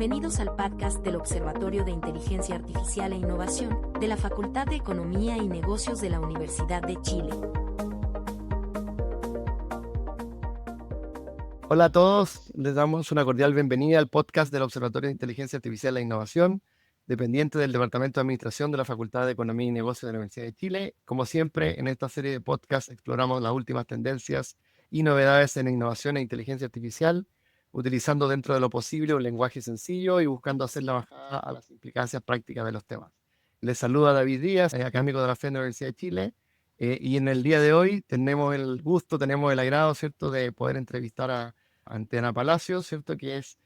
Bienvenidos al podcast del Observatorio de Inteligencia Artificial e Innovación de la Facultad de Economía y Negocios de la Universidad de Chile. Hola a todos, les damos una cordial bienvenida al podcast del Observatorio de Inteligencia Artificial e Innovación, dependiente del Departamento de Administración de la Facultad de Economía y Negocios de la Universidad de Chile. Como siempre, en esta serie de podcasts exploramos las últimas tendencias y novedades en innovación e inteligencia artificial, utilizando dentro de lo posible un lenguaje sencillo y buscando hacer la bajada a las implicancias prácticas de los temas. Les saluda David Díaz, académico de la FED de la Universidad de Chile. Y en el día de hoy tenemos el gusto, tenemos el agrado, ¿cierto?, de poder entrevistar a Diana Palacios, ¿cierto?, que es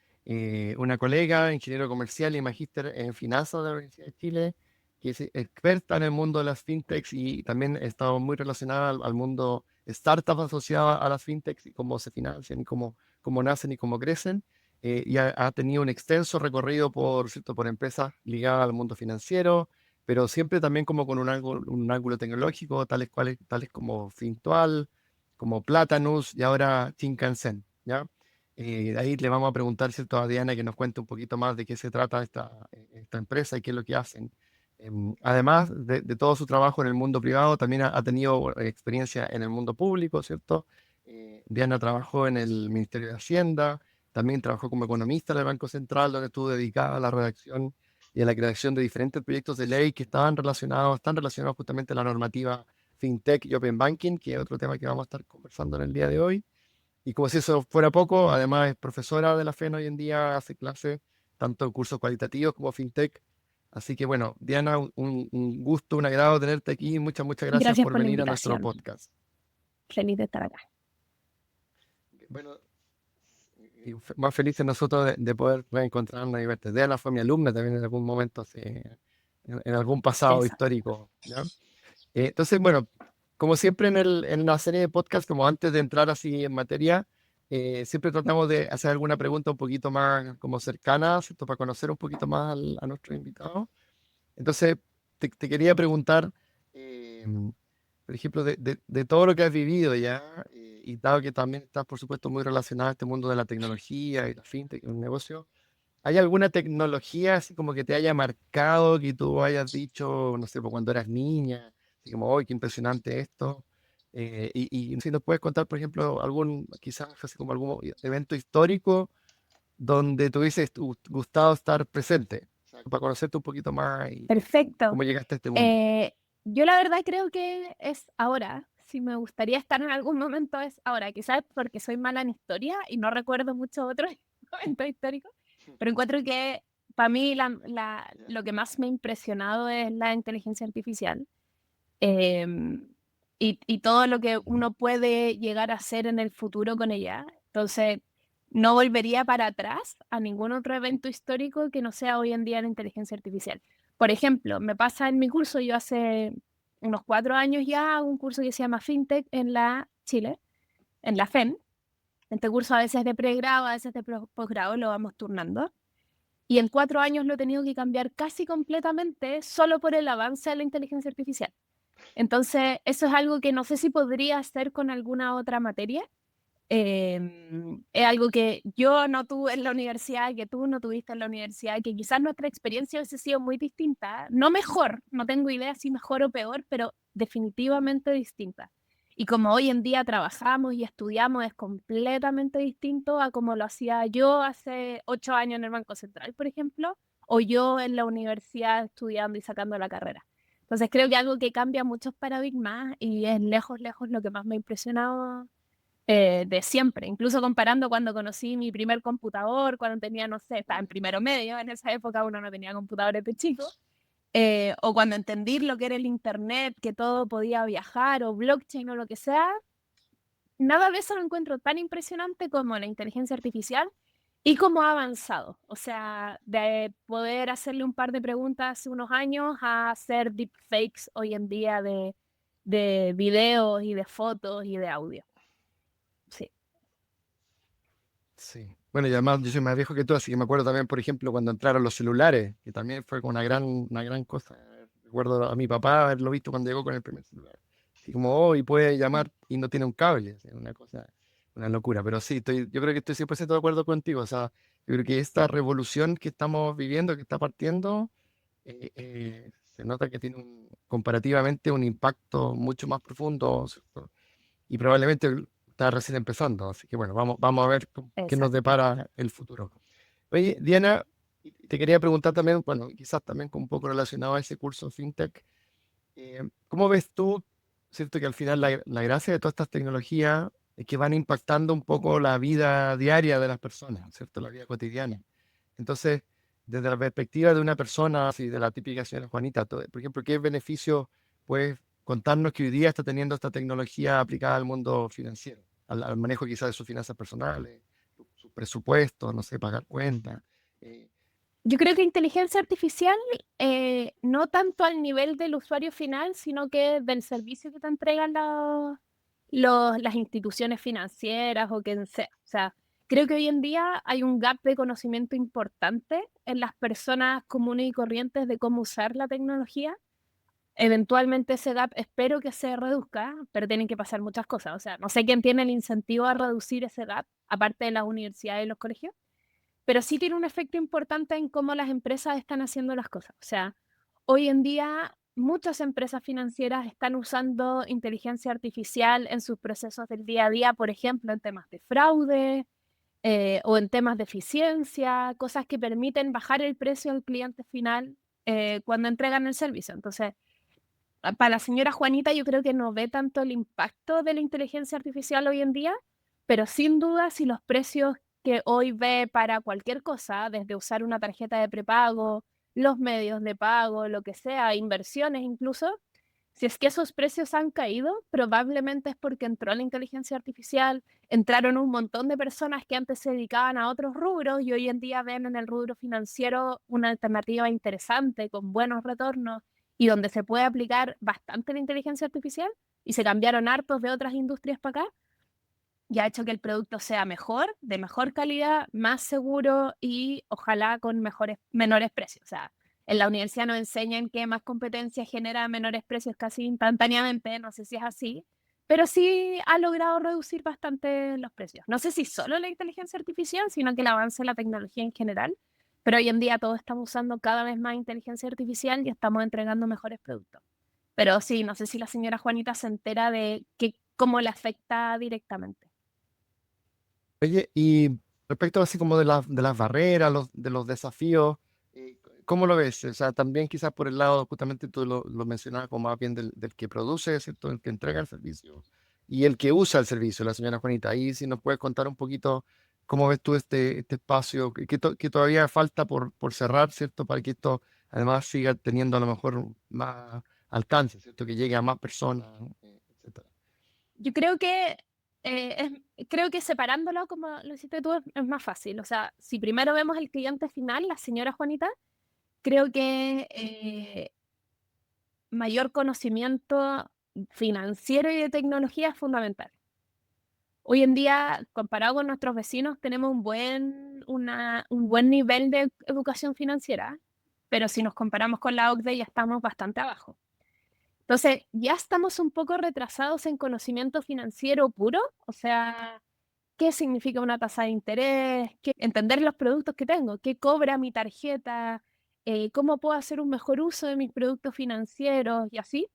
una colega, ingeniero comercial y magíster en finanzas de la Universidad de Chile, que es experta en el mundo de las fintechs y también ha estado muy relacionada al mundo startups asociadas a las fintechs y cómo se financian y cómo nacen y cómo crecen. Y ha tenido un extenso recorrido ¿cierto?, por empresas ligadas al mundo financiero, pero siempre también como con un ángulo tecnológico, tales como Fintual, como Platanus y ahora Shinkansen, ¿ya? De ahí le vamos a preguntar, ¿cierto?, a Diana que nos cuente un poquito más de qué se trata esta empresa y qué es lo que hacen. Además de todo su trabajo en el mundo privado, también ha tenido experiencia en el mundo público, ¿cierto? Diana trabajó en el Ministerio de Hacienda, también trabajó como economista en el Banco Central, donde estuvo dedicada a la redacción y a la creación de diferentes proyectos de ley que están relacionados justamente a la normativa FinTech y Open Banking, que es otro tema que vamos a estar conversando en el día de hoy. Y como si eso fuera poco, además es profesora de la FEN hoy en día, hace clases tanto en cursos cualitativos como FinTech. Así que bueno, Diana, un gusto, un agrado tenerte aquí. Muchas gracias Gracias por por la venir a nuestro invitación. podcast. Feliz de estar acá. Bueno, y más felices nosotros de poder encontrarnos y verte. Diana fue mi alumna también en algún momento, en algún pasado Exacto. histórico, ¿ya? Entonces, bueno, como siempre en la serie de podcast, como antes de entrar así en materia, siempre tratamos de hacer alguna pregunta un poquito más como cercana, ¿cierto?, para conocer un poquito más a nuestro invitado. Entonces, te quería preguntar, eh, por ejemplo, de todo lo que has vivido ya, y dado que también estás, por supuesto, muy relacionado a este mundo de la tecnología y la fintech, un negocio, ¿hay alguna tecnología así como que te haya marcado, que tú hayas dicho, no sé, pues, cuando eras niña, así como, ¡ay, qué impresionante esto! Y si nos puedes contar, por ejemplo, quizás así como algún evento histórico donde te hubiese gustado estar presente, o sea, para conocerte un poquito más y Perfecto. cómo llegaste a este mundo. Yo la verdad creo que es ahora. Si me gustaría estar en algún momento es ahora. Quizás porque soy mala en historia y no recuerdo muchos otros momentos históricos. Pero encuentro que para mí lo que más me ha impresionado es la inteligencia artificial. em, y todo lo que uno puede llegar a hacer en el futuro con ella. Entonces, no volvería para atrás a ningún otro evento histórico que no sea hoy en día la inteligencia artificial. Por ejemplo, me pasa en mi curso, yo hace unos 4 años ya hago un curso que se llama FinTech en la Chile, en la FEN. Este curso a veces de pregrado, a veces de posgrado, lo vamos turnando. Y en 4 años lo he tenido que cambiar casi completamente solo por el avance de la inteligencia artificial. Entonces, eso es algo que no sé si podría hacer con alguna otra materia. Es algo que yo no tuve en la universidad, que tú no tuviste en la universidad, que quizás nuestra experiencia hubiese sido muy distinta. No mejor, no tengo idea si mejor o peor, pero definitivamente distinta. Y como hoy en día trabajamos y estudiamos, es completamente distinto a como lo hacía yo hace 8 años en el Banco Central, por ejemplo, o yo en la universidad estudiando y sacando la carrera. Entonces creo que algo que cambia muchos paradigmas y es lejos lo que más me ha impresionado de siempre. Incluso comparando cuando conocí mi primer computador, cuando tenía, no sé, estaba en primero medio, en esa época uno no tenía computadores de chico, o cuando entendí lo que era el internet, que todo podía viajar, o blockchain o lo que sea, nada de eso lo encuentro tan impresionante como la inteligencia artificial y cómo ha avanzado. O sea, de poder hacerle un par de preguntas hace unos años a hacer deepfakes hoy en día de videos y de fotos y de audio. Sí. Sí. Bueno, y además yo soy más viejo que tú, así que me acuerdo también, por ejemplo, cuando entraron los celulares, que también fue una gran cosa. Recuerdo a mi papá haberlo visto cuando llegó con el primer celular. Así como, oh, y puede llamar y no tiene un cable. Así, una cosa, una locura. Pero sí, yo creo que estoy 100% de acuerdo contigo. O sea, Yo creo que esta revolución que estamos viviendo, que está partiendo, se nota que tiene comparativamente un impacto mucho más profundo, ¿cierto? Y probablemente está recién empezando. Así que bueno, vamos a ver qué nos Exacto. depara el futuro. Oye, Diana, te quería preguntar también, bueno, quizás también un poco relacionado a ese curso FinTech, ¿cómo ves tú, cierto, que al final la gracia de todas estas tecnologías es que van impactando un poco la vida diaria de las personas, cierto, la vida cotidiana? Entonces, desde la perspectiva de una persona, así de la típica señora Juanita, por ejemplo, ¿qué beneficio puedes contarnos que hoy día está teniendo esta tecnología aplicada al mundo financiero, al manejo quizás de sus finanzas personales, sus presupuestos, no sé, pagar cuentas? eh, Yo creo que inteligencia artificial, no tanto al nivel del usuario final, sino que del servicio que te entregan las instituciones financieras o quien sea. O sea, creo que hoy en día hay un gap de conocimiento importante en las personas comunes y corrientes de cómo usar la tecnología. Eventualmente ese gap espero que se reduzca, pero tienen que pasar muchas cosas. O sea, no sé quién tiene el incentivo a reducir ese gap, aparte de las universidades y los colegios, pero sí tiene un efecto importante en cómo las empresas están haciendo las cosas. O sea, hoy en día muchas empresas financieras están usando inteligencia artificial en sus procesos del día a día, por ejemplo, en temas de fraude, o en temas de eficiencia, cosas que permiten bajar el precio al cliente final, cuando entregan el servicio. Entonces, para la señora Juanita yo creo que no ve tanto el impacto de la inteligencia artificial hoy en día, pero sin duda si los precios que hoy ve para cualquier cosa, desde usar una tarjeta de prepago, los medios de pago, lo que sea, inversiones incluso, si es que esos precios han caído, probablemente es porque entró la inteligencia artificial, entraron un montón de personas que antes se dedicaban a otros rubros y hoy en día ven en el rubro financiero una alternativa interesante, con buenos retornos y donde se puede aplicar bastante la inteligencia artificial y se cambiaron hartos de otras industrias para acá y ha hecho que el producto sea mejor, de mejor calidad, más seguro y ojalá con menores precios. O sea, en la universidad nos enseñan que más competencia genera menores precios casi instantáneamente, no sé si es así, pero sí ha logrado reducir bastante los precios. No sé si solo la inteligencia artificial, sino que el avance de la tecnología en general, pero hoy en día todos estamos usando cada vez más inteligencia artificial y estamos entregando mejores productos. Pero sí, no sé si la señora Juanita se entera de cómo le afecta directamente. Oye, y respecto así como de las barreras, de los desafíos, ¿cómo lo ves? O sea, también quizás por el lado, justamente tú lo mencionabas como más bien del que produce, ¿cierto? El que entrega el servicio y el que usa el servicio, la señora Juanita. Ahí si nos puedes contar un poquito cómo ves tú este espacio, que todavía falta por cerrar, ¿cierto? Para que esto además siga teniendo a lo mejor más alcance, ¿cierto? Que llegue a más personas, etcétera. Yo creo que, creo que separándolo como lo hiciste tú es más fácil. O sea, si primero vemos el cliente final, la señora Juanita, creo que mayor conocimiento financiero y de tecnología es fundamental. Hoy en día, comparado con nuestros vecinos, tenemos un buen nivel de educación financiera, pero si nos comparamos con la OCDE ya estamos bastante abajo. Entonces, ya estamos un poco retrasados en conocimiento financiero puro, o sea, qué significa una tasa de interés, entender los productos que tengo, qué cobra mi tarjeta, cómo puedo hacer un mejor uso de mis productos financieros y así.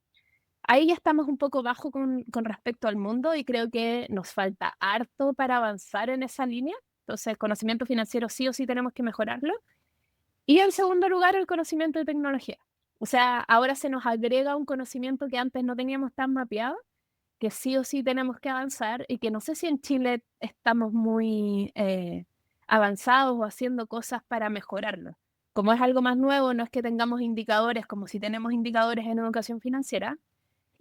Ahí ya estamos un poco bajo con respecto al mundo y creo que nos falta harto para avanzar en esa línea. Entonces, el conocimiento financiero sí o sí tenemos que mejorarlo. Y en segundo lugar, el conocimiento de tecnología. O sea, ahora se nos agrega un conocimiento que antes no teníamos tan mapeado, que sí o sí tenemos que avanzar y que no sé si en Chile estamos muy avanzados o haciendo cosas para mejorarlo. Como es algo más nuevo, no es que tengamos indicadores como si tenemos indicadores en educación financiera,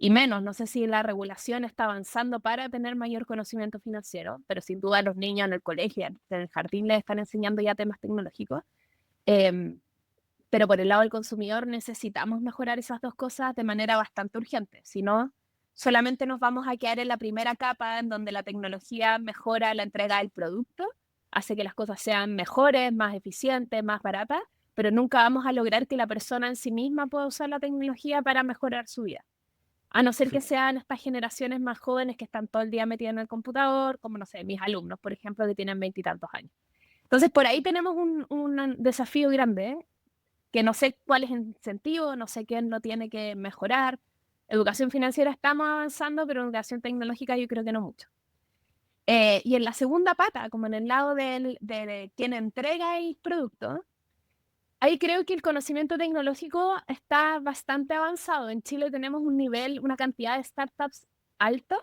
y menos, no sé si la regulación está avanzando para tener mayor conocimiento financiero, pero sin duda los niños en el colegio, en el jardín les están enseñando ya temas tecnológicos. Em, pero por el lado del consumidor necesitamos mejorar esas dos cosas de manera bastante urgente. Si no, solamente nos vamos a quedar en la primera capa en donde la tecnología mejora la entrega del producto, hace que las cosas sean mejores, más eficientes, más baratas, pero nunca vamos a lograr que la persona en sí misma pueda usar la tecnología para mejorar su vida. A no ser que sean estas generaciones más jóvenes que están todo el día metidas en el computador, como no sé, mis alumnos, por ejemplo, que tienen veintitantos años. Entonces, por ahí tenemos un desafío grande, ¿eh? Que no sé cuál es el incentivo, no sé quién lo tiene que mejorar. Educación financiera estamos avanzando, pero educación tecnológica yo creo que no mucho. Y en la segunda pata, como en el lado de quien entrega el producto, ahí creo que el conocimiento tecnológico está bastante avanzado. En Chile tenemos un nivel, una cantidad de startups alto.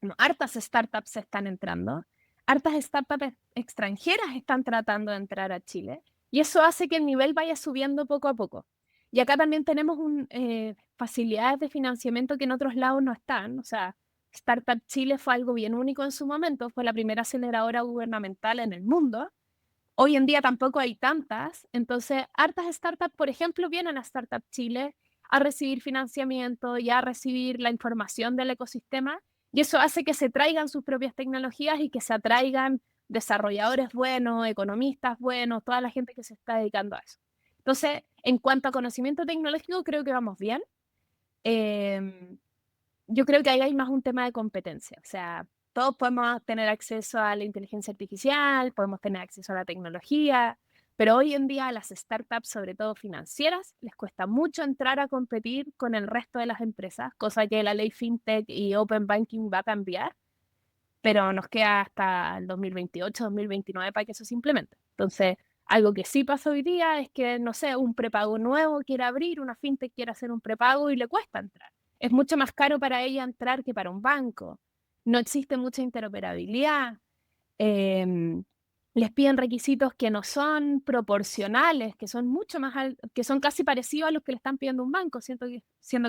No, hartas startups están entrando. Hartas startups extranjeras están tratando de entrar a Chile. Y eso hace que el nivel vaya subiendo poco a poco. Y acá también tenemos facilidades de financiamiento que en otros lados no están. O sea, Startup Chile fue algo bien único en su momento. Fue la primera aceleradora gubernamental en el mundo. Hoy en día tampoco hay tantas, entonces hartas startups, por ejemplo, vienen a Startup Chile a recibir financiamiento y a recibir la información del ecosistema, y eso hace que se traigan sus propias tecnologías y que se atraigan desarrolladores buenos, economistas buenos, toda la gente que se está dedicando a eso. Entonces, en cuanto a conocimiento tecnológico, creo que vamos bien. Yo creo que ahí hay más un tema de competencia, o sea, todos podemos tener acceso a la inteligencia artificial, podemos tener acceso a la tecnología, pero hoy en día a las startups, sobre todo financieras, les cuesta mucho entrar a competir con el resto de las empresas, cosa que la ley FinTech y Open Banking va a cambiar, pero nos queda hasta el 2028, 2029 para que eso se implemente. Entonces, algo que sí pasa hoy día es que, no sé, un prepago nuevo quiere abrir, una FinTech quiere hacer un prepago y le cuesta entrar. Es mucho más caro para ella entrar que para un banco. No existe mucha interoperabilidad. Les piden requisitos que no son proporcionales, que son mucho más que son casi parecidos a los que le están pidiendo un banco, siendo que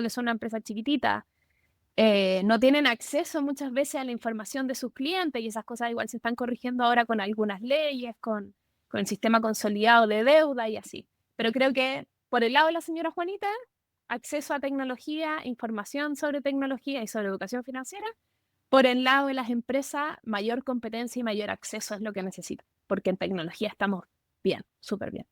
son una empresa chiquitita. No tienen acceso muchas veces a la información de sus clientes y esas cosas igual se están corrigiendo ahora con algunas leyes, con el sistema consolidado de deuda y así. Pero creo que por el lado de la señora Juanita, acceso a tecnología, información sobre tecnología y sobre educación financiera. Por el lado de las empresas, mayor competencia y mayor acceso es lo que necesitan, porque en tecnología estamos bien, súper bien.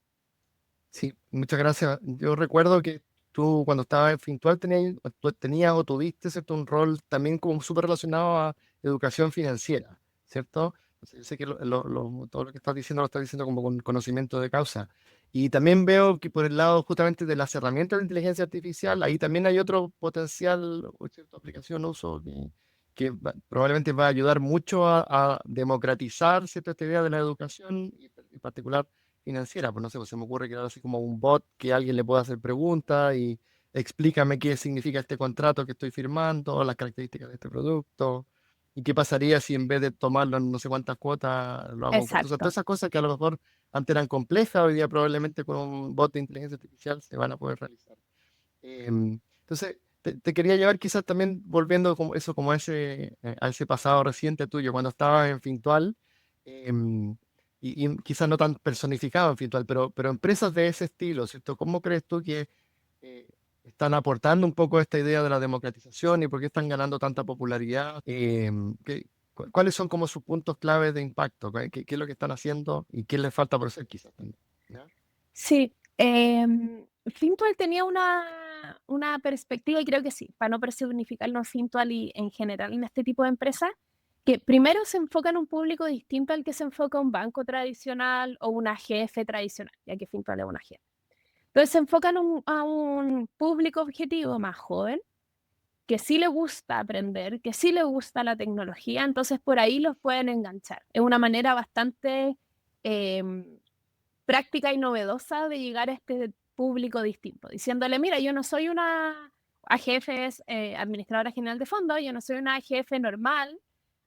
Sí, muchas gracias. Yo recuerdo que tú cuando estabas en Fintual tenías o tuviste, ¿cierto? Un rol también como súper relacionado a educación financiera, ¿cierto? Entonces, yo sé que todo lo que estás diciendo lo estás diciendo como con conocimiento de causa. Y también veo que por el lado justamente de las herramientas de inteligencia artificial, ahí también hay otro potencial o cierta aplicación, uso que probablemente va a ayudar mucho a democratizar, ¿cierto? Esta idea de la educación y en particular financiera. Pues no sé, pues se me ocurre crear así como un bot que alguien le pueda hacer preguntas y explícame qué significa este contrato que estoy firmando, las características de este producto y qué pasaría si en vez de tomarlo en no sé cuántas cuotas lo hago en cuotas. O sea, Exacto. todas esas cosas que a lo mejor antes eran complejas, hoy día probablemente con un bot de inteligencia artificial se van a poder realizar. Entonces, te quería llevar quizás también volviendo como eso, como a ese pasado reciente tuyo, cuando estabas en Fintual, em, y quizás no tan personificado en Fintual, pero empresas de ese estilo, ¿cierto? ¿Cómo crees tú que eh, están aportando un poco esta idea de la democratización y por qué están ganando tanta popularidad? ¿Cuáles son como sus puntos claves de impacto? ¿Qué es lo que están haciendo y qué les falta por hacer quizás también? ¿Ya? Sí, Fintual tenía una perspectiva, y creo que sí, para no personificarnos Fintual y en general en este tipo de empresas, que primero se enfoca en un público distinto al que se enfoca un banco tradicional o una AGF tradicional, ya que Fintual es una AGF. Entonces se enfocan a un público objetivo más joven, que sí le gusta aprender, que sí le gusta la tecnología, entonces por ahí los pueden enganchar. Es una manera bastante em, práctica y novedosa de llegar a este público distinto, diciéndole, mira, yo no soy una AGF, administradora general de fondos, yo no soy una AGF normal,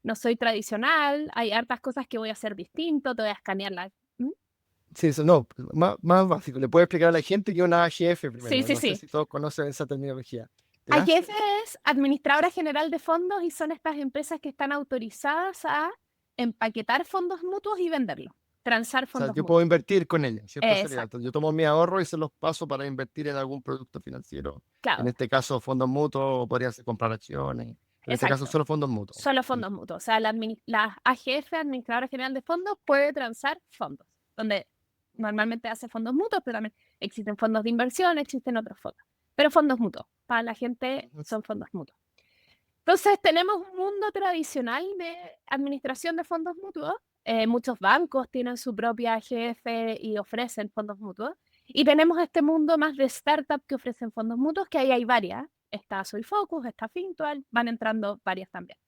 no soy tradicional, hay hartas cosas que voy a hacer distinto, te voy a escanear la... ¿Mm? Sí, eso no, más básico. Le puedo explicar a la gente que una AGF Sí, primero. sí, No sé sí. si todos conocen esa terminología. ¿Ya? AGF es administradora general de fondos y son estas empresas que están autorizadas a empaquetar fondos mutuos y venderlos, transar O sea, fondos yo puedo mutuos. invertir con ella, ¿cierto? Sería, Exacto, entonces, yo tomo mi ahorro y se los paso para invertir en algún producto financiero. En claro, este caso, fondos mutuos, o podría ser comprar acciones. En este caso, exacto. solo fondos mutuos. Solo Mm. fondos mutuos. O sea, la AGF, Administradora General de Fondos, puede transar fondos, donde normalmente hace fondos mutuos, pero también existen fondos de inversión, existen otros fondos. Pero fondos mutuos, para la gente Ujú. son fondos mutuos. Entonces tenemos un mundo tradicional de administración de fondos mutuos muchos bancos tienen su propia GF y ofrecen fondos mutuos. Y tenemos este mundo más de startup que ofrecen fondos mutuos, que ahí hay varias. Está SoyFocus, está Fintual, van entrando varias también.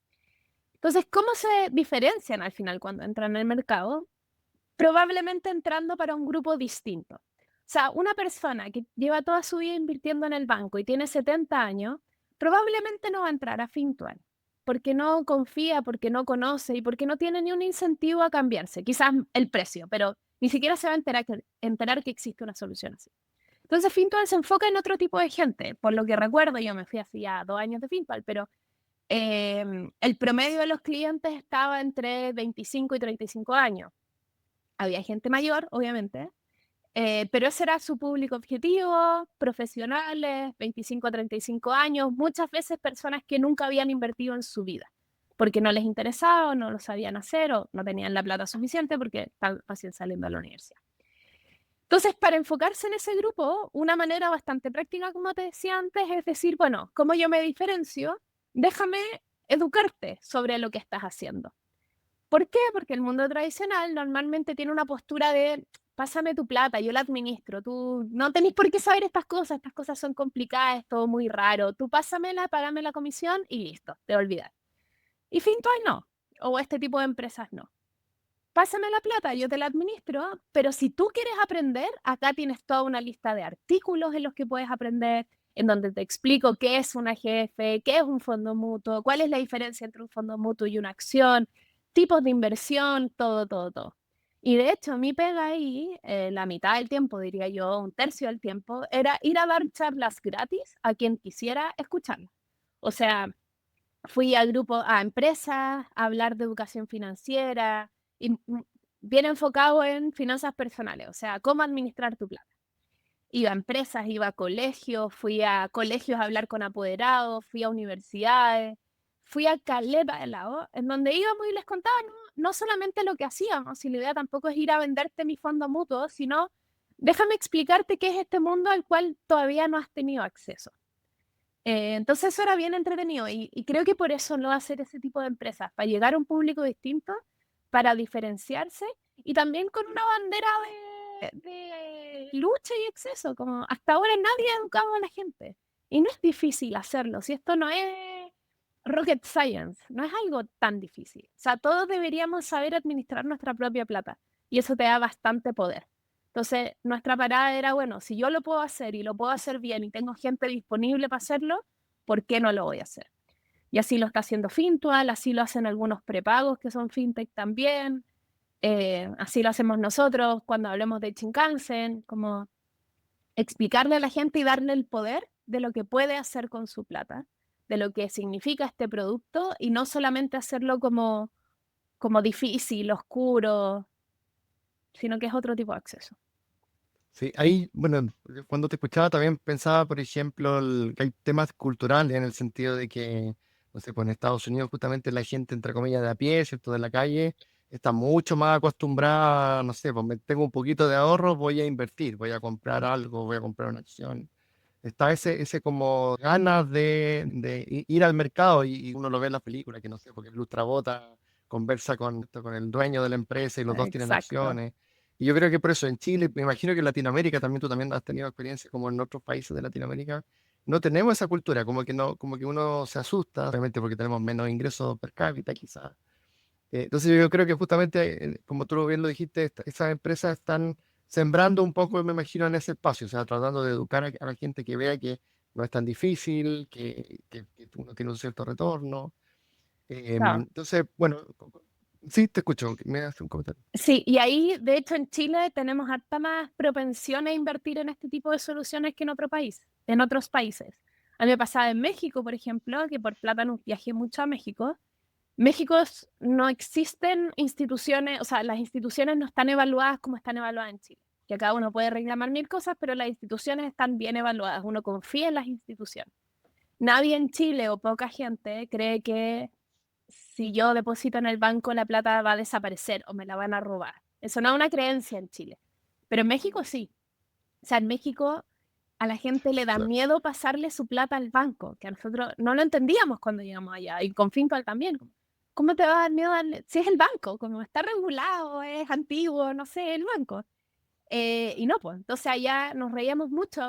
Entonces, ¿cómo se diferencian al final cuando entran en el mercado? Probablemente entrando para un grupo distinto. O sea, una persona que lleva toda su vida invirtiendo en el banco y tiene 70 años, probablemente no va a entrar a Fintual, porque no confía, porque no conoce y porque no tiene ni un incentivo a cambiarse. Quizás el precio, pero ni siquiera se va a enterar que existe una solución así. Entonces, Fintual se enfoca en otro tipo de gente. Por lo que recuerdo, yo me fui hace ya 2 años de Fintual, pero el promedio de los clientes estaba entre 25 y 35 años. Había gente mayor, obviamente, pero ese era su público objetivo, profesionales, 25 a 35 años, muchas veces personas que nunca habían invertido en su vida, porque no les interesaba, o no lo sabían hacer, o no tenían la plata suficiente porque están recién saliendo de la universidad. Entonces, para enfocarse en ese grupo, una manera bastante práctica, como te decía antes, es decir, bueno, ¿cómo yo me diferencio? Déjame educarte sobre lo que estás haciendo. ¿Por qué? Porque el mundo tradicional normalmente tiene una postura de pásame tu plata, yo la administro, tú no tenés por qué saber estas cosas son complicadas, es todo muy raro, tú pásamela, págame la comisión y listo, te olvidas. Y Fintual no, o este tipo de empresas no. Pásame la plata, yo te la administro, pero si tú quieres aprender, acá tienes toda una lista de artículos en los que puedes aprender, en donde te explico qué es una GF, qué es un fondo mutuo, cuál es la diferencia entre un fondo mutuo y una acción, tipos de inversión, todo, todo, todo. Y de hecho, mi pega ahí, la mitad del tiempo, diría yo, un tercio del tiempo, era ir a dar charlas gratis a quien quisiera escucharlas. O sea, fui a empresas, a hablar de educación financiera, y bien enfocado en finanzas personales, o sea, cómo administrar tu plata. Iba a empresas, iba a colegios, fui a colegios a hablar con apoderados, fui a universidades, fui a caleta de lado, en donde íbamos y les contaba no solamente lo que hacíamos, y la idea tampoco es ir a venderte mi fondo mutuo, sino déjame explicarte qué es este mundo al cual todavía no has tenido acceso. Entonces eso era bien entretenido y creo que por eso lo va a hacer ese tipo de empresas, para llegar a un público distinto, para diferenciarse y también con una bandera de lucha y exceso, como hasta ahora nadie ha educado a la gente y no es difícil hacerlo, si esto no es rocket science, no es algo tan difícil, o sea, todos deberíamos saber administrar nuestra propia plata y eso te da bastante poder. Entonces, nuestra parada era, bueno, si yo lo puedo hacer y lo puedo hacer bien y tengo gente disponible para hacerlo, ¿por qué no lo voy a hacer? Y así lo está haciendo Fintual, así lo hacen algunos prepagos que son fintech también, así lo hacemos nosotros cuando hablemos de Shinkansen, como explicarle a la gente y darle el poder de lo que puede hacer con su plata, de lo que significa este producto y no solamente hacerlo como difícil, oscuro, sino que es otro tipo de acceso. Sí, ahí, bueno, cuando te escuchaba también pensaba, por ejemplo, que hay temas culturales en el sentido de que, no sé, pues en Estados Unidos justamente la gente, entre comillas, de a pie, ¿cierto? De la calle, está mucho más acostumbrada, no sé, pues tengo un poquito de ahorro, voy a invertir, voy a comprar algo, voy a comprar una acción. Está ese como ganas de ir al mercado y uno lo ve en las películas, que no sé, porque el Lustrabota conversa con el dueño de la empresa y los dos tienen Exacto. acciones. Y yo creo que por eso en Chile, me imagino que en Latinoamérica también tú también has tenido experiencias como en otros países de Latinoamérica, no tenemos esa cultura, como que no, como que uno se asusta, obviamente porque tenemos menos ingresos per cápita quizás. Entonces yo creo que justamente, como tú bien lo dijiste, esas empresas están sembrando un poco, me imagino, en ese espacio, o sea, tratando de educar a la gente que vea que no es tan difícil, que uno tiene un cierto retorno. Claro. Entonces, bueno, sí, te escucho, me hace un comentario. Sí, y ahí, de hecho, en Chile tenemos harta más propensión a invertir en este tipo de soluciones que en otro país, en otros países. A mí me pasaba en México, por ejemplo, que por plata no viajé mucho a México. México no existen instituciones, o sea, las instituciones no están evaluadas como están evaluadas en Chile. Que acá uno puede reclamar mil cosas, pero las instituciones están bien evaluadas. Uno confía en las instituciones. Nadie en Chile o poca gente cree que si yo deposito en el banco la plata va a desaparecer o me la van a robar. Eso no es una creencia en Chile, pero en México sí. O sea, en México a la gente le da Claro. miedo pasarle su plata al banco, que a nosotros no lo entendíamos cuando llegamos allá, y con Fintual también. ¿cómo te va a dar miedo si es el banco? Como está regulado, es antiguo, no sé, el banco. Y no, pues, entonces allá nos reíamos mucho,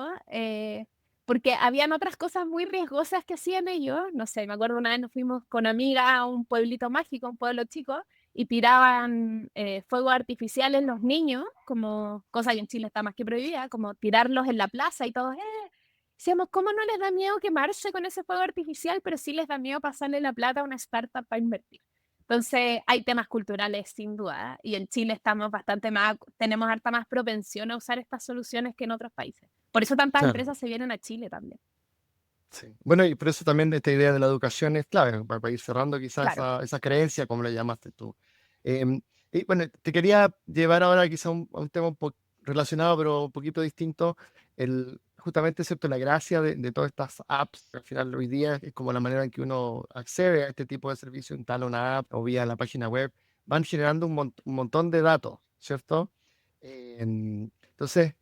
porque habían otras cosas muy riesgosas que hacían ellos. No sé, me acuerdo una vez nos fuimos con amigas a un pueblito mágico, un pueblo chico, y tiraban fuegos artificiales los niños, como cosa que en Chile está más que prohibida, como tirarlos en la plaza y todo. Decíamos, ¿cómo no les da miedo quemarse con ese fuego artificial, pero sí les da miedo pasarle la plata a una startup para invertir? Entonces, hay temas culturales sin duda, y en Chile estamos bastante más, tenemos harta más propensión a usar estas soluciones que en otros países. Por eso tantas Claro, empresas se vienen a Chile también. sí. Bueno, y por eso también esta idea de la educación es clave, para ir cerrando quizás Claro. esa creencia, como le llamaste tú. Em, y bueno, te quería llevar ahora quizá a un tema un poco relacionado, pero un poquito distinto. Justamente, ¿cierto? La gracia de todas estas apps, que al final hoy día es como la manera en que uno accede a este tipo de servicio, instala una app o vía la página web, van generando un montón de datos, ¿cierto? Entonces,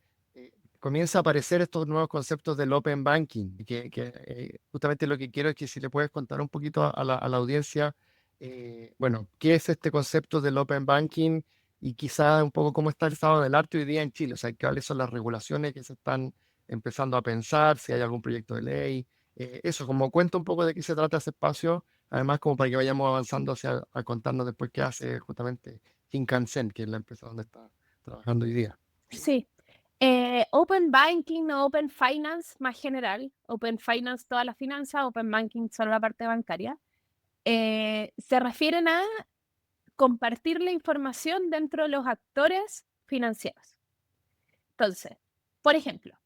comienza a aparecer estos nuevos conceptos del open banking, justamente lo que quiero es que si le puedes contar un poquito a la audiencia, bueno, qué es este concepto del open banking y quizá un poco cómo está el estado del arte hoy día en Chile, o sea, cuáles son las regulaciones que se están empezando a pensar, si hay algún proyecto de ley, eso, como cuenta un poco de qué se trata ese espacio, además como para que vayamos avanzando hacia a contarnos después qué hace justamente Shinkansen, que es la empresa donde está trabajando hoy día. Sí. Open Banking o Open Finance más general. Open Finance toda la finanza, Open Banking solo la parte bancaria. Se refieren a compartir la información dentro de los actores financieros. Entonces, por ejemplo,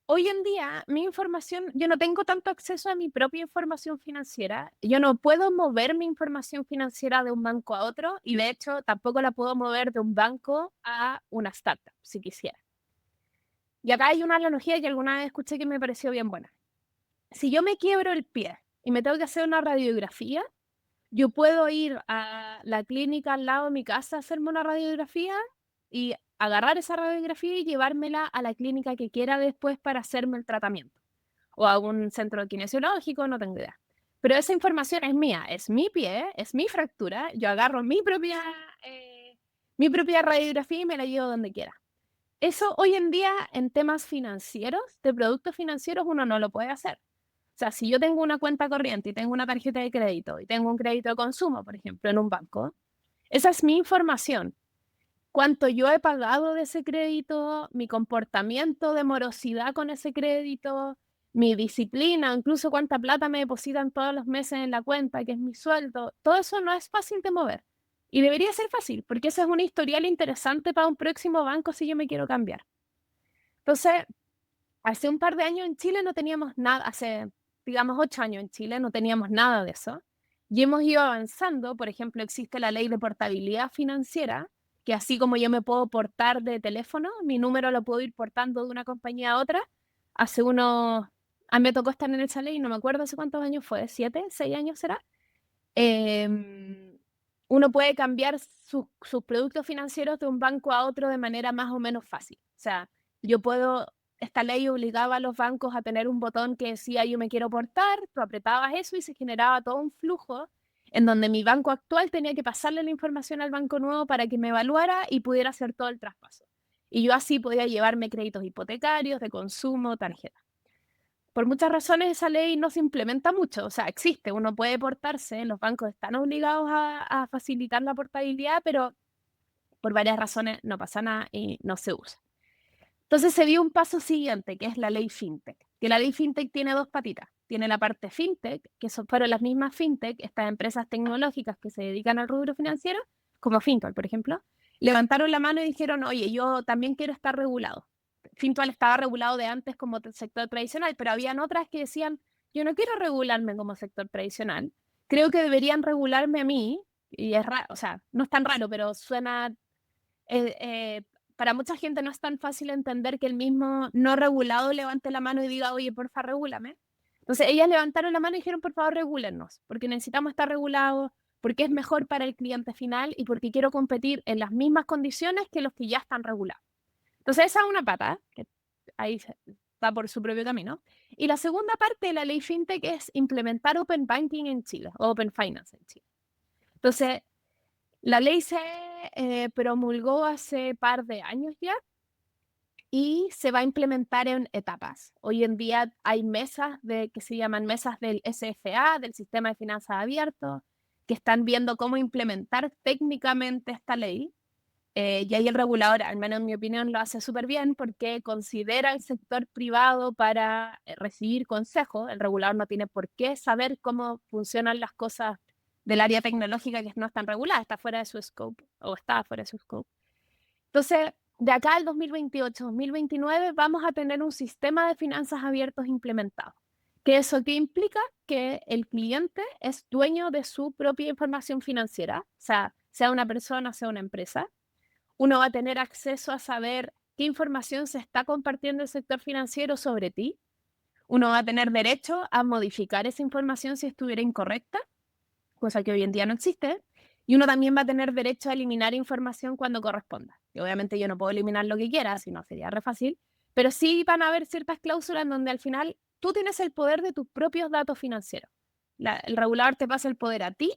hoy en día mi información, yo no tengo tanto acceso a mi propia información financiera. Yo no puedo mover mi información financiera de un banco a otro y de hecho tampoco la puedo mover de un banco a una startup, si quisiera. Y acá hay una analogía que alguna vez escuché que me pareció bien buena. Si yo me quiebro el pie y me tengo que hacer una radiografía, yo puedo ir a la clínica al lado de mi casa a hacerme una radiografía y agarrar esa radiografía y llevármela a la clínica que quiera después para hacerme el tratamiento. O a un centro kinesiológico, no tengo idea. Pero esa información es mía, es mi pie, es mi fractura, yo agarro mi propia radiografía y me la llevo donde quiera. Eso hoy en día en temas financieros, de productos financieros, uno no lo puede hacer. O sea, si yo tengo una cuenta corriente y tengo una tarjeta de crédito y tengo un crédito de consumo, por ejemplo, en un banco, esa es mi información. Cuánto yo he pagado de ese crédito, mi comportamiento de morosidad con ese crédito, mi disciplina, incluso cuánta plata me depositan todos los meses en la cuenta, que es mi sueldo, todo eso no es fácil de mover. Y debería ser fácil, porque ese es un historial interesante para un próximo banco si yo me quiero cambiar. Entonces, hace un par de años en Chile no teníamos nada, hace, digamos, 8 años en Chile no teníamos nada de eso. Y hemos ido avanzando, por ejemplo, existe la ley de portabilidad financiera, que así como yo me puedo portar de teléfono, mi número lo puedo ir portando de una compañía a otra. Hace unos, a mí me tocó estar en esa ley, no me acuerdo hace cuántos años fue, 7, 6 años será. Uno puede cambiar sus productos financieros de un banco a otro de manera más o menos fácil. O sea, yo puedo, esta ley obligaba a los bancos a tener un botón que decía yo me quiero portar, tú apretabas eso y se generaba todo un flujo en donde mi banco actual tenía que pasarle la información al banco nuevo para que me evaluara y pudiera hacer todo el traspaso. Y yo así podía llevarme créditos hipotecarios, de consumo, tarjeta. Por muchas razones esa ley no se implementa mucho, o sea, existe, uno puede portarse, los bancos están obligados a facilitar la portabilidad, pero por varias razones no pasa nada y no se usa. Entonces se dio un paso siguiente, que es la ley FinTech, que la ley FinTech tiene dos patitas. Tiene la parte FinTech, que fueron las mismas FinTech, estas empresas tecnológicas que se dedican al rubro financiero, como Fintual, por ejemplo, levantaron la mano y dijeron, oye, yo también quiero estar regulado. Fintual estaba regulado de antes como sector tradicional, pero habían otras que decían, yo no quiero regularme como sector tradicional, creo que deberían regularme a mí, y es raro, o sea, no es tan raro, pero suena eh, eh, para mucha gente no es tan fácil entender que el mismo no regulado levante la mano y diga, oye, porfa, regúlame. Entonces ellas levantaron la mano y dijeron, por favor, regúlennos, porque necesitamos estar regulados, porque es mejor para el cliente final y porque quiero competir en las mismas condiciones que los que ya están regulados. Entonces esa es una pata, que ahí va por su propio camino. Y la segunda parte de la ley FinTech es implementar Open Banking en Chile, o Open Finance en Chile. Entonces, la ley se promulgó hace par de años ya y se va a implementar en etapas. Hoy en día hay mesas que se llaman mesas del SFA, del Sistema de Finanzas Abiertos, que están viendo cómo implementar técnicamente esta ley. Y ahí el regulador, al menos en mi opinión, lo hace súper bien porque considera el sector privado para recibir consejo. El regulador no tiene por qué saber cómo funcionan las cosas del área tecnológica que no están reguladas, está fuera de su scope o está fuera de su scope. Entonces, de acá al 2028-2029 vamos a tener un sistema de finanzas abiertos implementado. ¿Qué eso qué implica? Que el cliente es dueño de su propia información financiera, o sea una persona, sea una empresa. Uno va a tener acceso a saber qué información se está compartiendo el sector financiero sobre ti. Uno va a tener derecho a modificar esa información si estuviera incorrecta, cosa que hoy en día no existe. Y uno también va a tener derecho a eliminar información cuando corresponda. Y obviamente yo no puedo eliminar lo que quiera, si no sería re fácil, pero sí van a haber ciertas cláusulas en donde al final tú tienes el poder de tus propios datos financieros. El regulador te pasa el poder a ti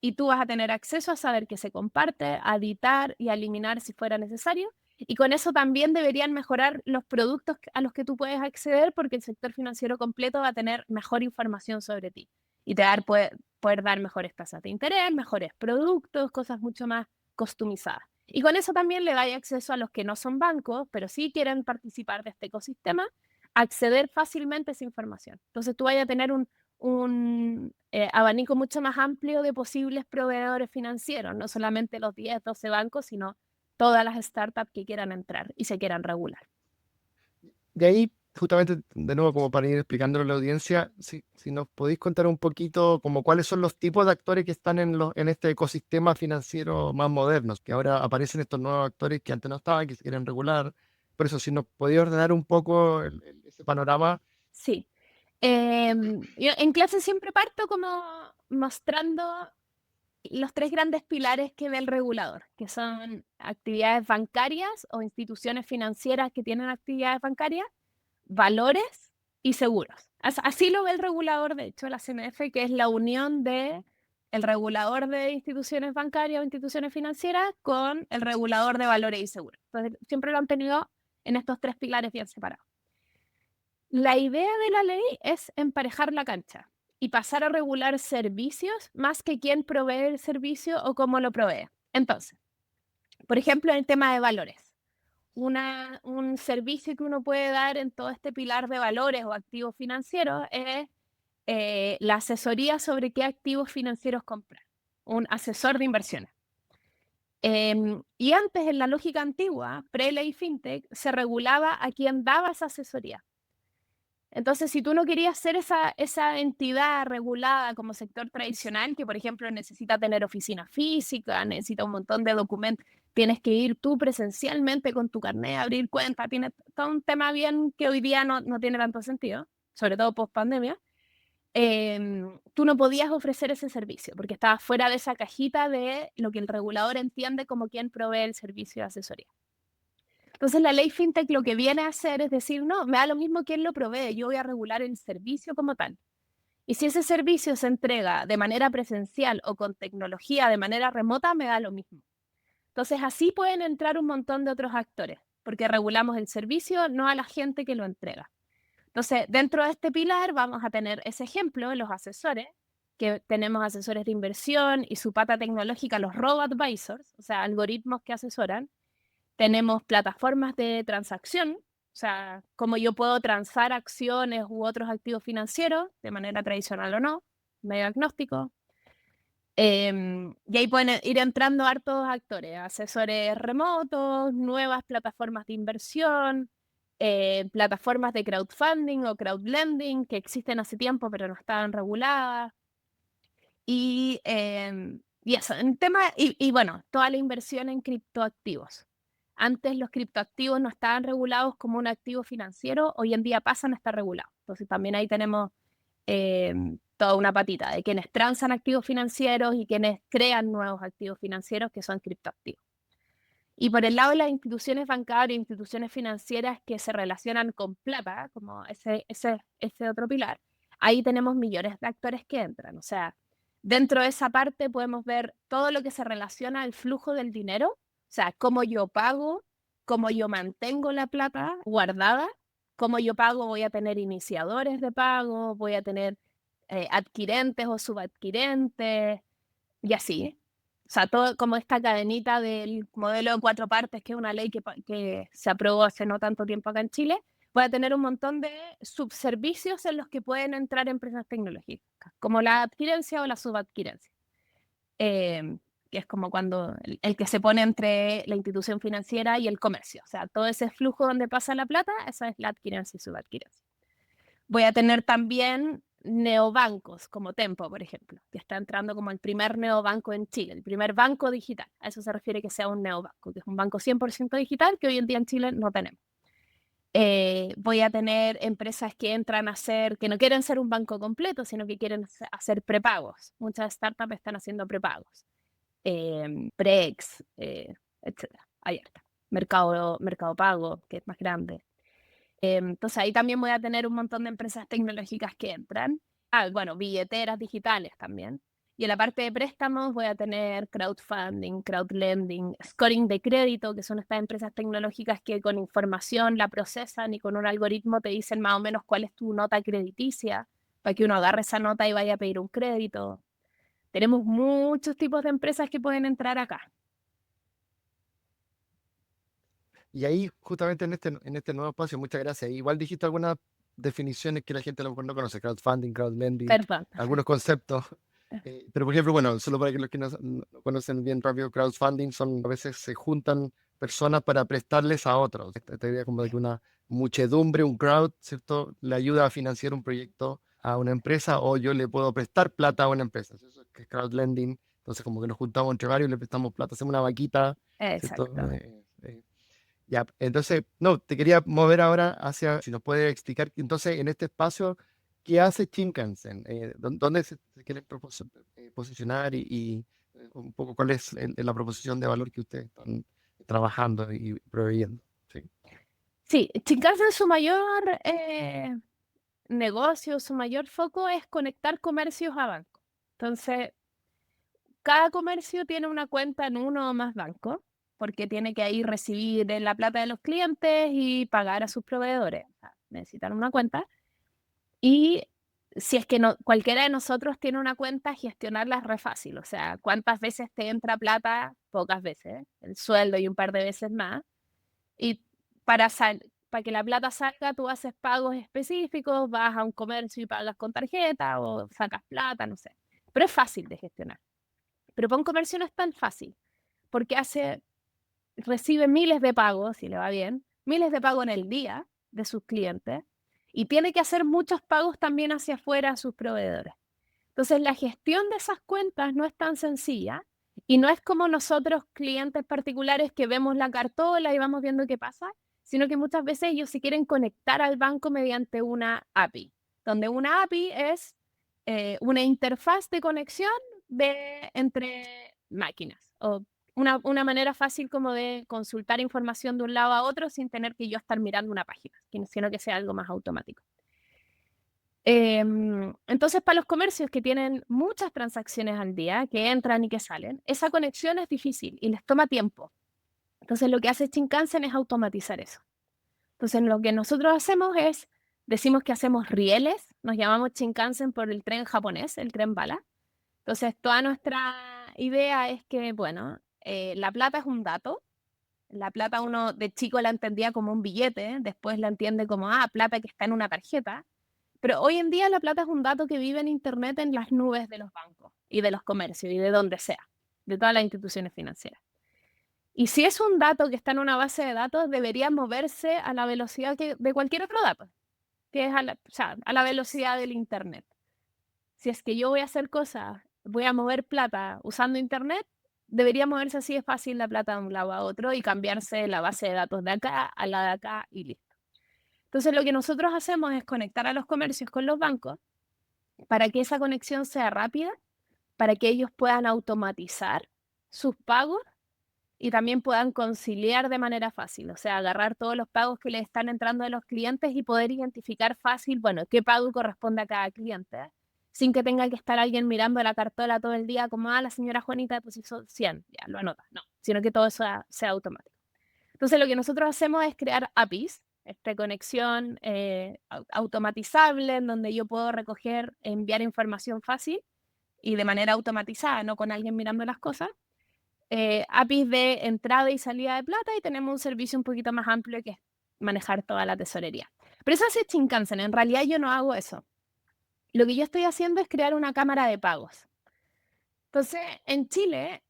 y tú vas a tener acceso a saber qué se comparte, a editar y a eliminar si fuera necesario. Y con eso también deberían mejorar los productos a los que tú puedes acceder porque el sector financiero completo va a tener mejor información sobre ti y te va a poder dar mejores tasas de interés, mejores productos, cosas mucho más customizadas. Y con eso también le da acceso a los que no son bancos, pero sí quieren participar de este ecosistema, acceder fácilmente a esa información. Entonces tú vayas a tener un abanico mucho más amplio de posibles proveedores financieros, no solamente los 10, 12 bancos, sino todas las startups que quieran entrar y se quieran regular. De ahí, justamente, de nuevo, como para ir explicándolo a la audiencia, si nos podéis contar un poquito como cuáles son los tipos de actores que están en este ecosistema financiero más modernos, que ahora aparecen estos nuevos actores que antes no estaban, que se quieren regular. Por eso, si nos podéis ordenar un poco ese panorama. Sí. Yo en clase siempre parto como mostrando los 3 grandes pilares que ve el regulador, que son actividades bancarias o instituciones financieras que tienen actividades bancarias, valores y seguros. Así lo ve el regulador, de hecho, la CMF, que es la unión de el regulador de instituciones bancarias o instituciones financieras con el regulador de valores y seguros. Entonces, siempre lo han tenido en estos 3 pilares bien separados. La idea de la ley es emparejar la cancha y pasar a regular servicios más que quién provee el servicio o cómo lo provee. Entonces, por ejemplo, en el tema de valores, un servicio que uno puede dar en todo este pilar de valores o activos financieros es la asesoría sobre qué activos financieros comprar, un asesor de inversiones. Y antes, en la lógica antigua, pre-ley fintech, se regulaba a quién daba esa asesoría. Entonces, si tú no querías ser esa entidad regulada como sector tradicional, que por ejemplo necesita tener oficina física, necesita un montón de documentos, tienes que ir tú presencialmente con tu carnet a abrir cuenta, tiene todo un tema bien que hoy día no tiene tanto sentido, sobre todo post pandemia, tú no podías ofrecer ese servicio porque estabas fuera de esa cajita de lo que el regulador entiende como quien provee el servicio de asesoría. Entonces la ley fintech lo que viene a hacer es decir, no, me da lo mismo quién lo provee, yo voy a regular el servicio como tal. Y si ese servicio se entrega de manera presencial o con tecnología de manera remota, me da lo mismo. Entonces así pueden entrar un montón de otros actores, porque regulamos el servicio, no a la gente que lo entrega. Entonces, dentro de este pilar vamos a tener ese ejemplo, los asesores, que tenemos asesores de inversión y su pata tecnológica, los robo-advisors, o sea, algoritmos que asesoran. Tenemos plataformas de transacción, o sea, cómo yo puedo transar acciones u otros activos financieros, de manera tradicional o no, medio agnóstico. Y ahí pueden ir entrando hartos actores, asesores remotos, nuevas plataformas de inversión, plataformas de crowdfunding o crowdlending que existen hace tiempo pero no estaban reguladas. Y eso, en tema, y bueno, toda la inversión en criptoactivos. Antes los criptoactivos no estaban regulados como un activo financiero, hoy en día pasan a estar regulados. Entonces también ahí tenemos toda una patita de quienes transan activos financieros y quienes crean nuevos activos financieros que son criptoactivos. Y por el lado de las instituciones bancarias, instituciones financieras que se relacionan con plata, como ese otro pilar, ahí tenemos millones de actores que entran. O sea, Dentro de esa parte podemos ver todo lo que se relaciona al flujo del dinero, o sea, cómo yo pago, cómo yo mantengo la plata guardada, cómo yo pago, voy a tener iniciadores de pago, voy a tener adquirentes o subadquirentes y así. O sea, todo como esta cadenita del modelo de 4 partes, que es una ley que se aprobó hace no tanto tiempo acá en Chile, voy a tener un montón de subservicios en los que pueden entrar empresas tecnológicas, como la adquirencia o la subadquirencia, que es como cuando el que se pone entre la institución financiera y el comercio. O sea, todo ese flujo donde pasa la plata, esa es la adquirencia y subadquirencia. Voy a tener también neobancos, como Tempo, por ejemplo, que está entrando como el primer neobanco en Chile, el primer banco digital. A eso se refiere que sea un neobanco, que es un banco 100% digital que hoy en día en Chile no tenemos. Voy a tener empresas que entran a hacer, que no quieren ser un banco completo, sino que quieren hacer prepagos. Muchas startups están haciendo prepagos. Prex, etc. Abierta. Mercado Pago, que es más grande. Entonces ahí también voy a tener un montón de empresas tecnológicas que entran. Bueno, billeteras digitales también. Y en la parte de préstamos voy a tener crowdfunding, crowdlending, scoring de crédito, que son estas empresas tecnológicas que con información la procesan y con un algoritmo te dicen más o menos cuál es tu nota crediticia, para que uno agarre esa nota y vaya a pedir un crédito. Tenemos muchos tipos de empresas que pueden entrar acá. Y ahí, justamente en este nuevo espacio, muchas gracias. Igual dijiste algunas definiciones que la gente a lo mejor no conoce, crowdfunding, crowdlending, Perdón. algunos conceptos. Pero, por ejemplo, bueno, solo para que los que no conocen bien rápido, crowdfunding son, a veces se juntan personas para prestarles a otros. Esta idea como de que una muchedumbre, un crowd, ¿cierto?, le ayuda a financiar un proyecto a una empresa, o yo le puedo prestar plata a una empresa. Eso es que es crowdlending. Entonces, como que nos juntamos entre varios y le prestamos plata, hacemos una vaquita, ¿cierto? Exacto. Ya, entonces, no, te quería mover ahora hacia, si nos puede explicar, entonces, en este espacio, ¿qué hace Shinkansen? ¿Dónde se quiere posicionar un poco cuál es la proposición de valor que ustedes están trabajando y proveyendo? Sí. Sí, Shinkansen su mayor negocio, su mayor foco es conectar comercios a bancos. Entonces, cada comercio tiene una cuenta en uno o más bancos, porque tiene que ahí recibir la plata de los clientes y pagar a sus proveedores. O sea, necesitan una cuenta. Y si es que no, cualquiera de nosotros tiene una cuenta, gestionarla es re fácil. O sea, ¿cuántas veces te entra plata? Pocas veces, el sueldo y un par de veces más. Y para que la plata salga, tú haces pagos específicos, vas a un comercio y pagas con tarjeta o sacas plata, no sé. Pero es fácil de gestionar. Pero para un comercio no es tan fácil, porque recibe miles de pagos, si le va bien, miles de pagos en el día de sus clientes, y tiene que hacer muchos pagos también hacia afuera a sus proveedores. Entonces, la gestión de esas cuentas no es tan sencilla y no es como nosotros, clientes particulares, que vemos la cartola y vamos viendo qué pasa, sino que muchas veces ellos se quieren conectar al banco mediante una API, donde una API es una interfaz de conexión entre máquinas, o una manera fácil como de consultar información de un lado a otro sin tener que yo estar mirando una página, sino que sea algo más automático. Entonces, para los comercios que tienen muchas transacciones al día, que entran y que salen, esa conexión es difícil y les toma tiempo. Entonces, lo que hace Shinkansen es automatizar eso. Entonces, lo que nosotros hacemos es, decimos que hacemos rieles, nos llamamos Shinkansen por el tren japonés, el tren bala. Entonces, toda nuestra idea es que, bueno, la plata es un dato. La plata uno de chico la entendía como un billete, después la entiende como, plata que está en una tarjeta. Pero hoy en día la plata es un dato que vive en Internet, en las nubes de los bancos y de los comercios y de donde sea, de todas las instituciones financieras. Y si es un dato que está en una base de datos, debería moverse a la velocidad de cualquier otro dato, que es a la velocidad del Internet. Si es que yo voy a hacer cosas, voy a mover plata usando Internet, debería moverse así de fácil la plata de un lado a otro y cambiarse la base de datos de acá a la de acá y listo. Entonces, lo que nosotros hacemos es conectar a los comercios con los bancos para que esa conexión sea rápida, para que ellos puedan automatizar sus pagos y también puedan conciliar de manera fácil, o sea, agarrar todos los pagos que les están entrando de los clientes y poder identificar fácil, bueno, qué pago corresponde a cada cliente sin que tenga que estar alguien mirando la cartola todo el día como, la señora Juanita depositó 100, ya lo anota, no, sino que todo eso sea automático. Entonces lo que nosotros hacemos es crear APIs, esta conexión automatizable en donde yo puedo recoger, enviar información fácil y de manera automatizada, no con alguien mirando las cosas. APIs de entrada y salida de plata, y tenemos un servicio un poquito más amplio que es manejar toda la tesorería. Pero eso hace Shinkansen, en realidad yo no hago eso. Lo que yo estoy haciendo es crear una cámara de pagos. Entonces, en Chile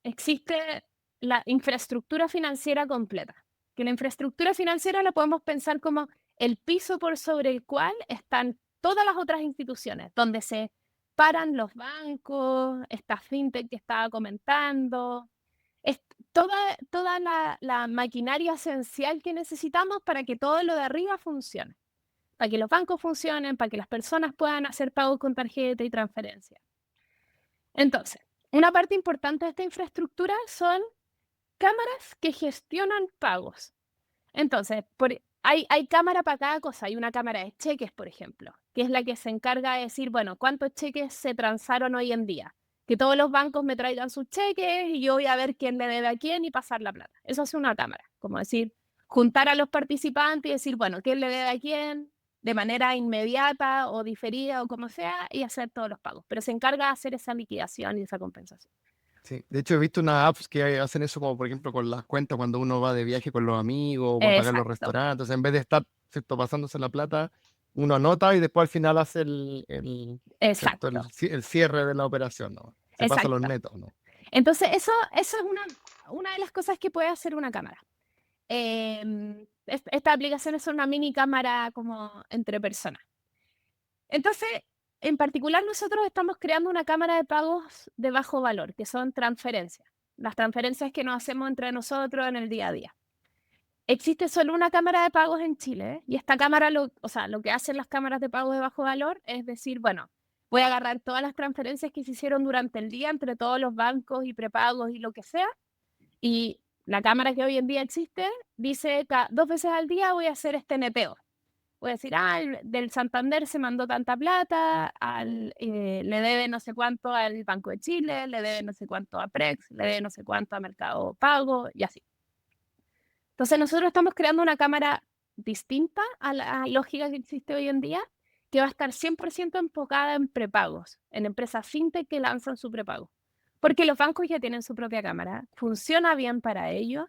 existe la infraestructura financiera completa, que la infraestructura financiera la podemos pensar como el piso por sobre el cual están todas las otras instituciones, donde se paran los bancos, esta fintech que estaba comentando, es toda la maquinaria esencial que necesitamos para que todo lo de arriba funcione, para que los bancos funcionen, para que las personas puedan hacer pagos con tarjeta y transferencia. Entonces, una parte importante de esta infraestructura son cámaras que gestionan pagos. Entonces, hay cámara para cada cosa. Hay una cámara de cheques, por ejemplo, que es la que se encarga de decir, bueno, cuántos cheques se transaron hoy en día. Que todos los bancos me traigan sus cheques y yo voy a ver quién le debe a quién y pasar la plata. Eso hace una cámara, como decir, juntar a los participantes y decir, bueno, quién le debe a quién, de manera inmediata o diferida o como sea, y hacer todos los pagos. Pero se encarga de hacer esa liquidación y esa compensación. Sí, de hecho he visto unas apps que hacen eso como por ejemplo con las cuentas cuando uno va de viaje con los amigos o para pagar los Exacto, restaurantes, en vez de estar, ¿cierto?, pasándose la plata, uno anota y después al final hace ¿cierto?, exacto, el cierre de la operación, ¿no? Se pasa los exacto. netos, ¿no? Entonces, eso es una de las cosas que puede hacer una cámara. Estas aplicaciones son una mini cámara como entre personas. Entonces, en particular, nosotros estamos creando una cámara de pagos de bajo valor, que son transferencias. Las transferencias que nos hacemos entre nosotros en el día a día. Existe solo una cámara de pagos en Chile, y esta cámara, lo que hacen las cámaras de pagos de bajo valor es decir, bueno, voy a agarrar todas las transferencias que se hicieron durante el día entre todos los bancos y prepagos y lo que sea, y la cámara que hoy en día existe dice que 2 veces al día voy a hacer este neteo. Voy a decir, del Santander se mandó tanta plata, le debe no sé cuánto al Banco de Chile, le debe no sé cuánto a Prex, le debe no sé cuánto a Mercado Pago y así. Entonces nosotros estamos creando una cámara distinta a la lógica que existe hoy en día, que va a estar 100% enfocada en prepagos, en empresas fintech que lanzan su prepago. Porque los bancos ya tienen su propia cámara, funciona bien para ellos,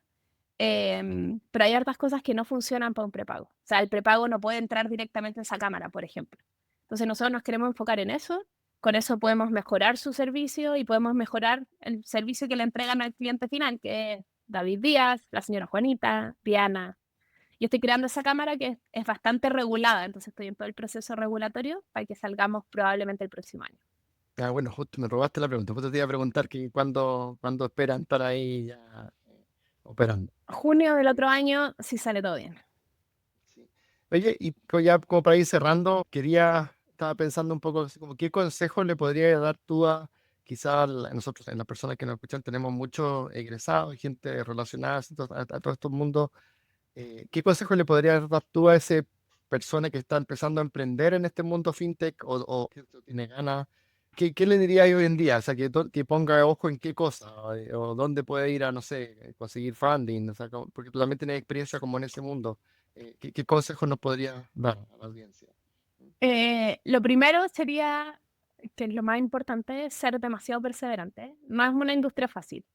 pero hay hartas cosas que no funcionan para un prepago. O sea, el prepago no puede entrar directamente en esa cámara, por ejemplo. Entonces nosotros nos queremos enfocar en eso, con eso podemos mejorar su servicio y podemos mejorar el servicio que le entregan al cliente final, que es David Díaz, la señora Juanita, Diana. Yo estoy creando esa cámara que es bastante regulada, entonces estoy en todo el proceso regulatorio para que salgamos probablemente el próximo año. Bueno, justo me robaste la pregunta. Justo te iba a preguntar que cuándo esperan estar ahí ya operando. Junio del otro año, si sale todo bien. Sí. Oye, y pues ya como para ir cerrando, estaba pensando un poco así como qué consejos le podrías dar tú a quizás nosotros, en las personas que nos escuchan, tenemos muchos egresados, gente relacionada a todo este mundo. ¿Qué consejos le podrías dar tú a esa persona que está empezando a emprender en este mundo fintech o que tiene ganas? ¿Qué le diría hoy en día? O sea, que ponga ojo en qué cosa o dónde puede ir a, no sé, conseguir funding, o sea, porque tú también tienes experiencia como en ese mundo. ¿Qué consejos nos podría dar a la audiencia? Lo primero sería, que es lo más importante, es ser demasiado perseverante. No es una industria fácil.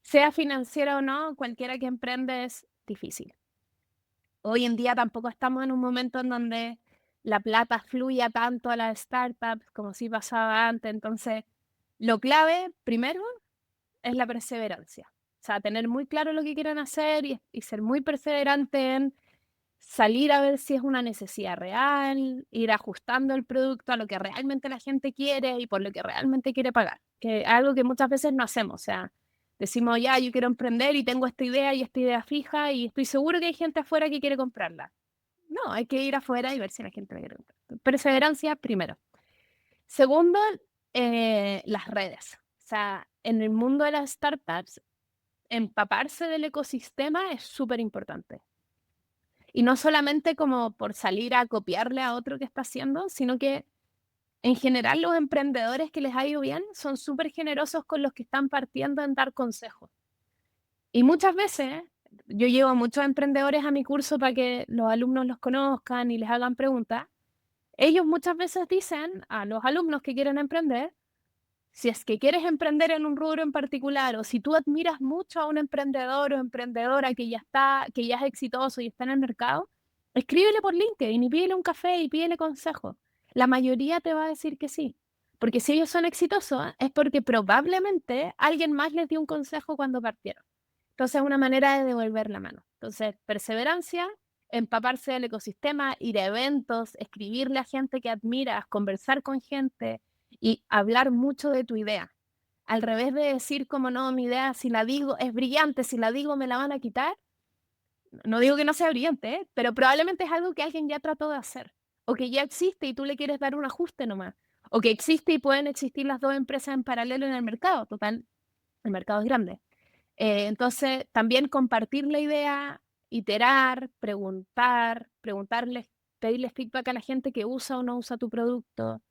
Sea financiera o no, cualquiera que emprende es difícil. Hoy en día tampoco estamos en un momento en donde la plata fluya tanto a las startups como si pasaba antes. Entonces, lo clave, primero, es la perseverancia. O sea, tener muy claro lo que quieren hacer y ser muy perseverante en salir a ver si es una necesidad real, ir ajustando el producto a lo que realmente la gente quiere y por lo que realmente quiere pagar, que es algo que muchas veces no hacemos. O sea, decimos, ya, yo quiero emprender y tengo esta idea y esta idea fija y estoy seguro que hay gente afuera que quiere comprarla. No, hay que ir afuera y ver si la gente la quiere comprar. Perseverancia primero. Segundo, las redes. O sea, en el mundo de las startups, empaparse del ecosistema es súper importante. Y no solamente como por salir a copiarle a otro que está haciendo, sino que En general, los emprendedores que les ha ido bien son súper generosos con los que están partiendo en dar consejos. Y muchas veces, yo llevo a muchos emprendedores a mi curso para que los alumnos los conozcan y les hagan preguntas. Ellos muchas veces dicen a los alumnos que quieren emprender, si es que quieres emprender en un rubro en particular o si tú admiras mucho a un emprendedor o emprendedora que ya es exitoso y está en el mercado, escríbele por LinkedIn y pídele un café y pídele consejo. La mayoría te va a decir que sí, porque si ellos son exitosos es porque probablemente alguien más les dio un consejo cuando partieron. Entonces es una manera de devolver la mano. Entonces, perseverancia, empaparse del ecosistema, ir a eventos, escribirle a gente que admiras, conversar con gente y hablar mucho de tu idea. Al revés de decir como no, mi idea si la digo es brillante, si la digo me la van a quitar. No digo que no sea brillante, ¿eh? Pero probablemente es algo que alguien ya trató de hacer o que ya existe y tú le quieres dar un ajuste nomás. O que existe y pueden existir las dos empresas en paralelo en el mercado. Total, el mercado es grande. Entonces, también compartir la idea, iterar, preguntarles, pedirles feedback a la gente que usa o no usa tu producto.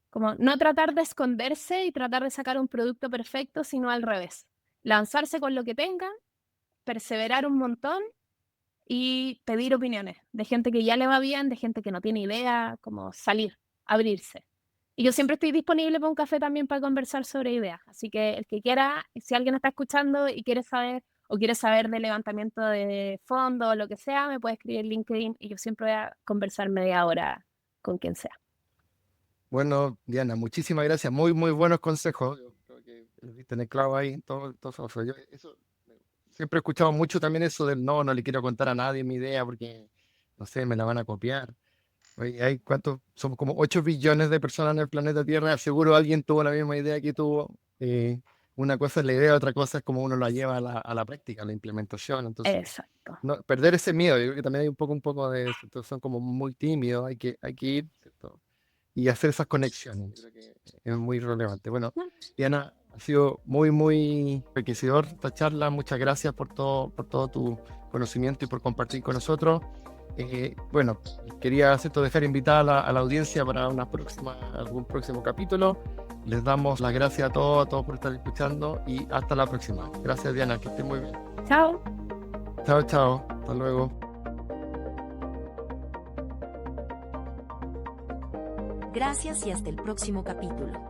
Como no tratar de esconderse y tratar de sacar un producto perfecto, sino al revés. Lanzarse con lo que tengan, perseverar un montón y pedir opiniones de gente que ya le va bien, de gente que no tiene idea, como salir, abrirse. Y yo siempre estoy disponible para un café también para conversar sobre ideas. Así que el que quiera, si alguien está escuchando y quiere saber o quiere saber de levantamiento de fondos o lo que sea, me puede escribir en LinkedIn y yo siempre voy a conversar media hora con quien sea. Bueno, Diana, muchísimas gracias. Muy, muy buenos consejos. Yo creo que le diste en el clavo ahí. Todo eso. Siempre he escuchado mucho también eso del no le quiero contar a nadie mi idea porque, no sé, me la van a copiar. Oye, somos como 8 billones de personas en el planeta Tierra. Seguro alguien tuvo la misma idea que tuvo. Una cosa es la idea, otra cosa es cómo uno la lleva a la práctica, a la implementación. Entonces, Exacto. no, perder ese miedo. Yo creo que también hay un poco de eso. Entonces, son como muy tímidos. Hay que ir, ¿cierto? Y hacer esas conexiones. Yo creo que es muy relevante. Bueno, Diana, ha sido muy, muy enriquecedor esta charla. Muchas gracias por todo tu conocimiento y por compartir con nosotros. Bueno, quería dejar invitada a la audiencia para algún próximo capítulo. Les damos las gracias a todos por estar escuchando y hasta la próxima. Gracias, Diana, que estén muy bien. Chao. Chao, chao. Hasta luego. Gracias y hasta el próximo capítulo.